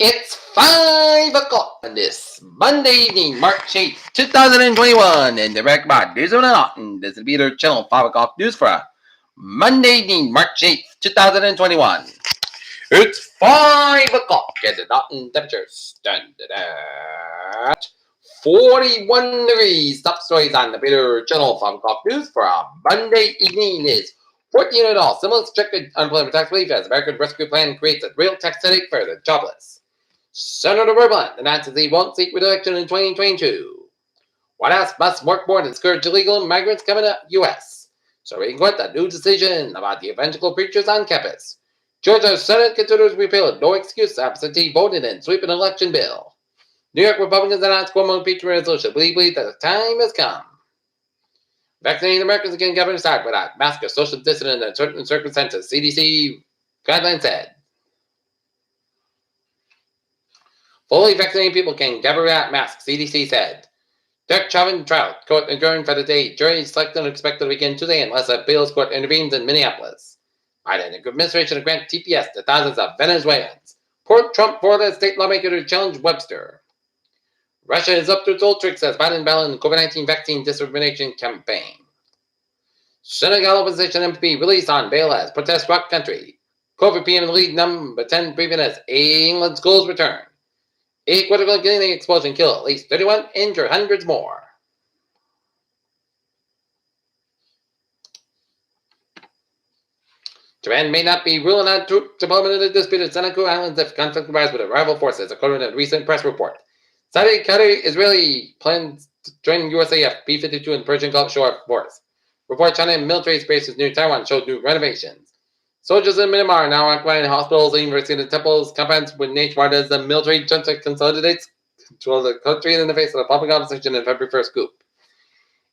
It's 5 o'clock on this Monday evening, March 8th, 2021, and the Record Bot News of the Mountain. This will be their channel 5 o'clock news for Monday evening, March 8th, 2021. It's 5 o'clock, and the mountain temperature stands at 41 degrees. Top stories on the Peter Channel 5 o'clock news for Monday evening is $1,400 stimulus check unemployment tax relief as American Rescue Plan creates a real tax headache for the jobless. Senator Vermont announces he won't seek re-election in 2022. White House must work more to discourage illegal migrants coming to U.S. Supreme Court a new decision about the evangelical preachers on campus. Georgia Senate considers repeal no excuse absentee voting and sweeping election bill. New York Republicans announced Cuomo impeachment resolution. We believe that the time has come. Vaccinating Americans again, Governor side without mask or social distancing in certain circumstances. CDC guidelines said. Fully vaccinated people can gather without masks, CDC said. Derek Chauvin trial, court adjourned for the day. Jury selected expected to begin today unless a appeals court intervenes in Minneapolis. Biden administration to grant TPS to thousands of Venezuelans. Port Trump Florida state lawmaker to challenge Webster. Russia is up to its old tricks as Biden battling the COVID-19 vaccine disinformation campaign. Senegal opposition MP released on bail as protests rock country. COVID PM lead number 10 briefing as England schools return. A critical Guinea explosion killed at least 31, injured hundreds more. Japan may not be ruling out troop deployment in the disputed Senkaku Islands if conflict arises with rival forces, according to a recent press report. Saudi Qatar Israeli plans to join USAF B-52 in Persian Gulf Shore Force. Report China military bases near Taiwan showed new renovations. Soldiers in Myanmar are now occupying hospitals, universities, and temples, compounds with nationwide as the military junta consolidates control of the country in the face of the public opposition in February 1st coup.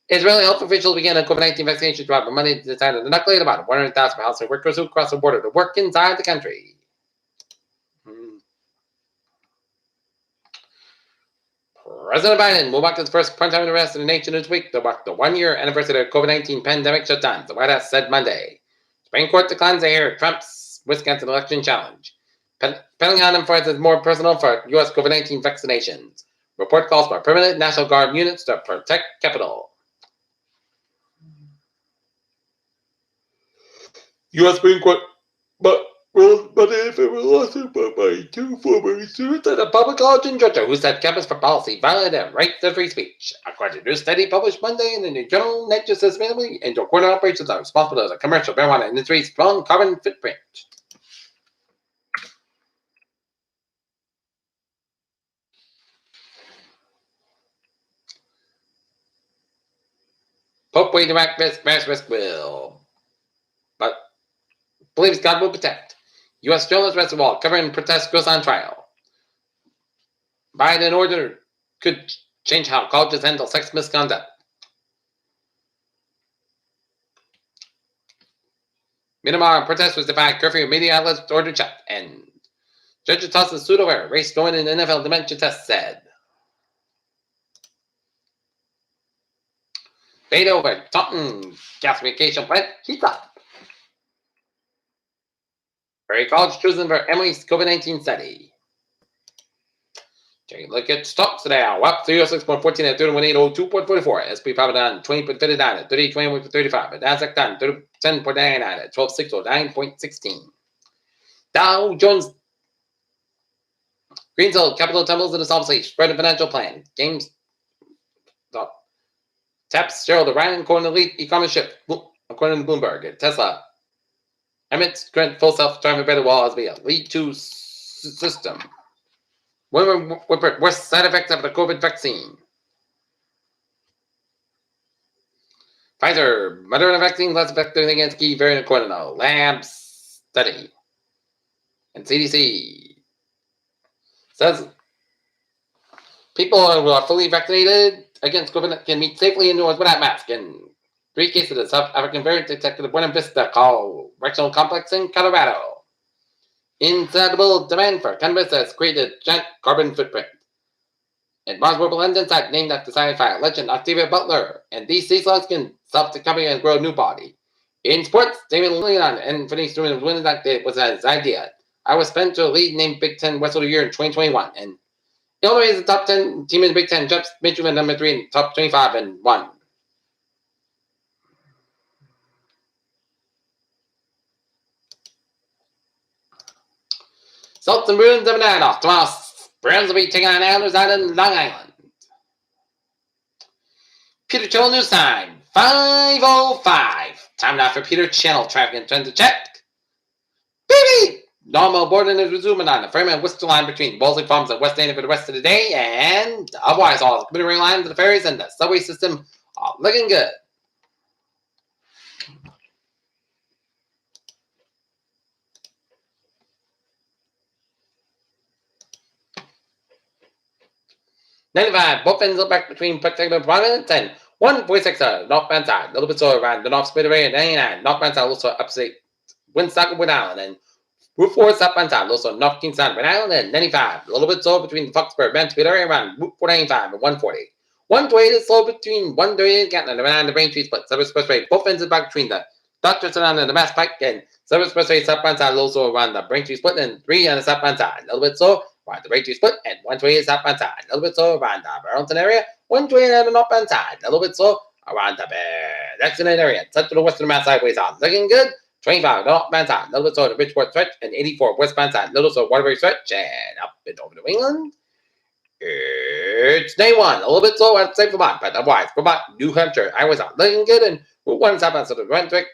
Israeli health officials began a COVID-19 vaccination drive on Monday to decide to inoculate about 100,000 housing workers who cross the border to work inside the country. President Biden will mark his first primetime arrest in the nation this week to mark the one-year anniversary of the COVID-19 pandemic shutdowns, the White House said Monday. Supreme Court declines to hear Trump's Wisconsin election challenge. Pentagon enforces more personnel for U.S. COVID-19 vaccinations. Report calls for permanent National Guard units to protect Capitol. U.S. Supreme Court ruled Monday in favor of a lawsuit by two former students at a public college in Georgia who said campus for policy violated their right to free speech. According to a study published Monday in the New Journal, Nature says minimally indoor corner operations are responsible for the commercial marijuana industry's strong carbon footprint. Pope way to act risk will, but believes God will protect. U.S. journalist arrested while covering protest goes on trial. Biden order could change how colleges handle sex misconduct. Myanmar protesters defied curfew, media outlets ordered shut, and judge tosses pseudo-error, race throwing in NFL dementia test said. Fade over Taunton gasification plant heats up. Prairie College chosen for Emily's COVID-19 study. Take a look at stocks today. WAP 306.14 at 31,802.44. SP 509 20.59 at 38.21.35. At NASDAQ down 10.99 at 12,609.16. Dow Jones Greensill Capital tumbles in the solvency spread a financial plan. Games taps shareholder Ryan Corn elite e-commerce shift according to Bloomberg. Tesla Emmett's grant full self-driving better walls via lead to system. Worst side effects of the COVID vaccine. Pfizer, Moderna vaccine less effective against key variant according to labs study. And CDC says people who are fully vaccinated against COVID can meet safely indoors without masks. And 3 cases of South African variant detected at Buena Vista Correctional Complex in Colorado. Insatiable demand for cannabis has created a giant carbon footprint. And Mars Mobile Engine site named after sci-fi legend Octavia Butler. And these sea slugs can self-decoming and grow a new body. In sports, Damian Lillard and Finney Stewart winning that day was his idea. Iowa spent to a lead named Big Ten West of the Year in 2021. And Illinois is the top 10 team in the Big Ten. Jumps Michigan number 3 in top 25 and 1. Salts and Bruins of an off. Tomorrow, Browns will be taking on Islanders out in Long Island. Peter Channel News Time, 5:05. Time now for Peter Channel traffic and trends to check. Baby! Normal boarding is resuming on the Fairmont Worcester line between Wolseley Farms and West End for the rest of the day, and otherwise all the commuter ring lines, the ferries, and the subway system are looking good. '95, both ends look back between particular Providence and 146 northbound side. A little bit slower around the North Speedway and 99 northbound side, also upstate Woonsocket, Wood Island, and Route 4 southbound side, also North Kingston, Wood Island, and 95. A little bit slow between the Foxborough Bench Speedway around Route 495 and 140. 128 is slow between 138 and Gatton and around the Braintree Split. Suburb Expressway, both ends are back between the Dr. Salon and the Mass Pike, and Suburb Expressway southbound side, also around the Braintree Split, and 3 on the southbound side. A little bit slow around the Braintree Split, and 128 southbound side. A little bit slow around the Burlington area, 128 on the northbound side. A little bit slow around the Excellent area. Central to western Mass highways are looking good. 25 northbound side, a little bit slow to Bridgeport stretch, and 84 westbound side, a little slow Waterbury stretch, and up and over to England. It's day 1, a little bit slow at St. Vermont, but otherwise, Vermont, New Hampshire, Iowa's out looking good, and Route 1 southbound side of Brunswick,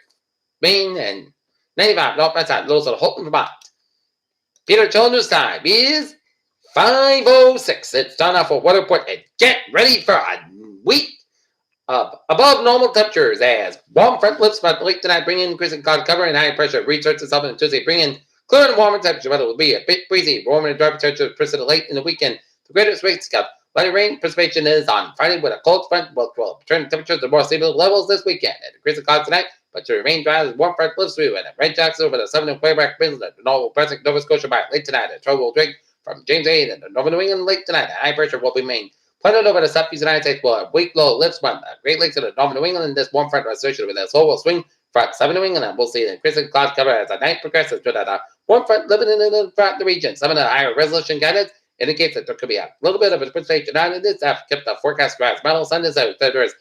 Maine, and 95 northbound side, a little slow to Holton, Vermont. Peter Children's time is 5:06. It's time now for weather report, and get ready for a week of above normal temperatures as warm front lifts by the lake tonight, bring in increasing cloud cover and high pressure research itself on Tuesday, bring in clear and warmer temperature. Weather will be a bit breezy, warmer and dry temperature persistent late in the weekend. The greatest rates of light rain precipitation is on Friday with a cold front, which will return temperatures to more stable levels this weekend. And increasing clouds tonight, but to remain dry as warm front lifts through and red jacks over the southern and Quebec winds at the northern Pacific Nova Scotia by late tonight. A trouble will drink from James A and the northern New England late tonight. A high pressure will be maintained. Planet over the southeast United States will have weak low lifts from the Great Lakes to the northern New England. This warm front associated with a slow will swing from southern New England, and we'll see the increasing cloud cover as the night progresses to that warm front living in the region. Some of the higher resolution guidance indicates that there could be a little bit of a precipitation out in this after kept the forecast dry as metal. Sun is out. There is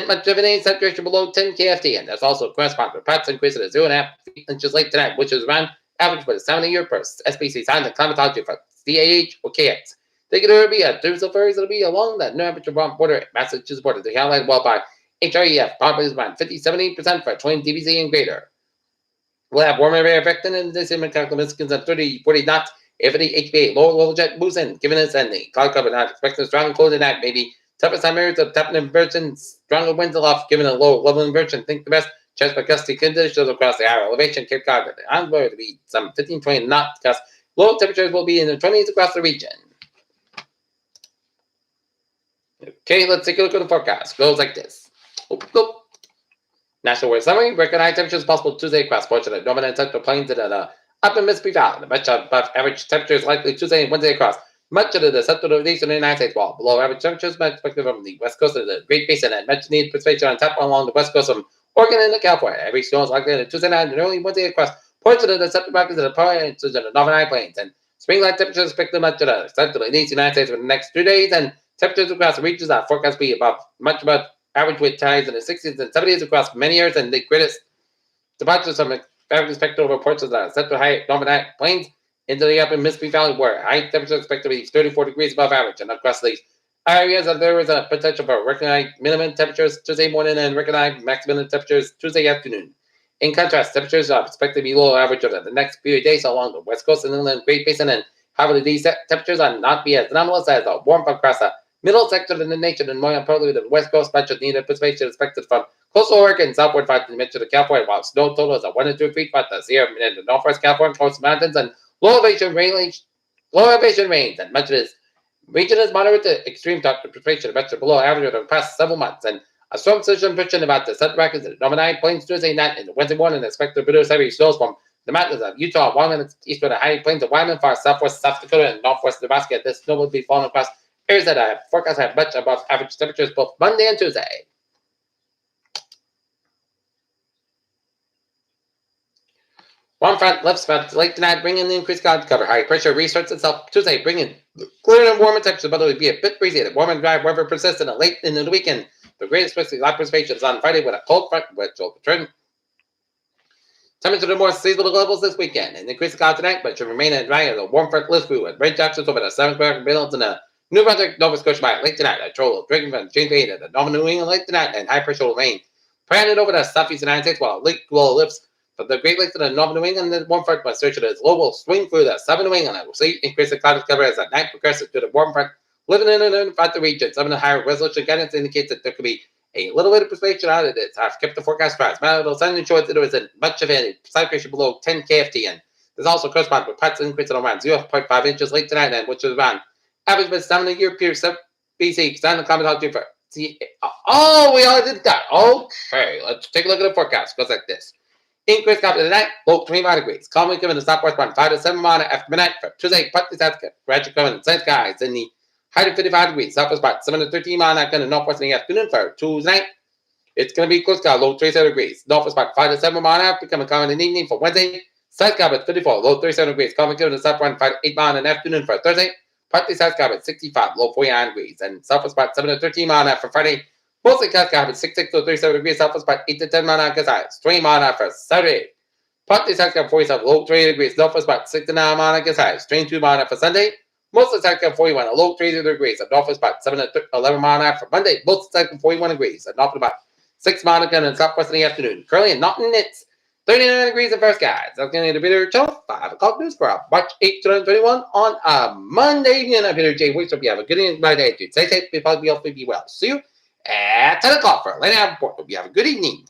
much of an saturation below 10 kft, and there's also corresponding patch increase to 0.5 inches late tonight, which is around average for the 70-year per SPC signs and climatology for CAH or KX. They could be a Thursday ferries that'll be along the New Hampshire border, Massachusetts border. The highlight well by HREF, probably around 50-70% for 20 dBc and greater. We'll have warmer air affecting and this in mechanical Miskins at 30-40 knots. If the HBA lower level jet moves in, given us and the cloud cover not expecting strong and cold tonight, maybe toughest time areas of tapping inversion, stronger winds aloft, given a low level inversion. Think the best. Chance for gusty conditions across the higher elevation. Cape Cod, the onward to be some 15-20 knots. Because low temperatures will be in the 20s across the region. Okay, let's take a look at the forecast. Goes like this. National weather summary. Record high temperatures possible Tuesday across portion of the northern and central plains and the upper Mississippi Valley. The much above average temperatures likely Tuesday and Wednesday across much of the central to eastern United States, while below average temperatures expected from the west coast of the Great Basin and much needed precipitation on top along the west coast from Oregon and California. Every storm is likely on Tuesday night and early Wednesday across portions of the central mountains and the provinces of the northern high plains. And spring-like temperatures expected much of the central and east United States for the next 2 days, and temperatures across the regions are forecast to be much above average with tides in the 60s and 70s across many areas, and the greatest departures from average expected over portions of the central high northern high plains into the upper Mississippi Valley, where high temperatures expected to be 34 degrees above average, and across these areas there is a potential for record high minimum temperatures Tuesday morning and record high maximum temperatures Tuesday afternoon. In contrast, temperatures are expected to be below average over the next few days along the west coast and inland Great Basin, and however these temperatures are not be as anomalous as the warm across the middle sector of the nation and more importantly the west coast. Much of needed precipitation expected from coastal Oregon southward to the mid to California, while snow totals of 1 to 2 feet by the Sierra and the northwest California coast mountains, and low elevation rains, and much of this region is moderate to extreme precipitation, much below average over the past several months. And a storm system pushing about the Central Rapids and the Northern High Plains Tuesday night and Wednesday morning, expected to produce heavy snows from the mountains of Utah, Wyoming, eastward the high plains of Wyoming, far southwest South Dakota, and northwest Nebraska. This snow will be falling across areas that are forecast have much above average temperatures both Monday and Tuesday. Warm front lifts about late tonight, bringing the increased cloud cover. High pressure restarts itself Tuesday, bringing clear and warmer temperatures, but it will be a bit breezy. The warm and dry weather persistent late into the weekend. The greatest risk of precipitation is on Friday with a cold front, which will return temperature to more seasonal levels this weekend. And increased cloud tonight, but should remain in dry as a warm front lifts through with rain chances over the 7th American Middle and the New Brunswick, Nova Scotia by late tonight. A troll will drinking from June 8 at the Nova New England late tonight, and high pressure will rain. Planted over the southeast United States while lake will lifts from the Great Lakes to the Nova New England, the warm front west search of the low will swing through the southern New England. And we'll see increasing cloud cover as the night progresses to the warm front, living in and in the region. Some of the higher resolution guidance indicates that there could be a little bit of precipitation out of this. I've kept the forecast dry. It'll send and show that there was a much of a side pressure below 10 KFT, and there's also corresponding with parts increasing around 0.5 inches late tonight, and which is around average by 7 year period BC. Stand the comment for see. Oh, we already did that. Okay, let's take a look at the forecast. It goes like this. Increased temperature tonight, low 25 degrees. Calmly given the southwest wind 5 to 7 miles after midnight. For Tuesday, partly south, gradually coming in sunny skies in the height of 55 degrees. Southwest about 7 to 13 miles out in the northwest in the afternoon. For Tuesday night, it's going to be close to low 37 degrees. Northwest about 5 to 7 miles out, becoming common in the evening. For Wednesday, south sky at 54, low 37 degrees. Calmly given the south wind 5 to 8 miles in the afternoon. For Thursday, partly south sky at 65, low 49 degrees. And southwest about 7 to 13 miles out for Friday. Mostly south sky at 66 to 37 degrees. Southwest about 8 to 10 miles out. Guys, 20 miles out for Saturday. Partly south sky 47, low 30 degrees. Northwest about 69 miles out. Guys, 22 miles out for Sunday. Mostly south sky 41, a low 30 degrees. And northwest about 7 to 11 miles out for Monday. Mostly south sky 41 degrees. And northwest about 6 miles out in southwest in the afternoon. Currently in Naughton, it's 39 degrees in first skies. That's going to be the Peter Channel 5 o'clock news for March 8, 2021 on a Monday evening. I'm Peter J. Weeks. Hope you have a good evening, my day, dude. Stay safe, be positive, be healthy, be well. See you at 10 o'clock for a late hour report. Hope you have a good evening.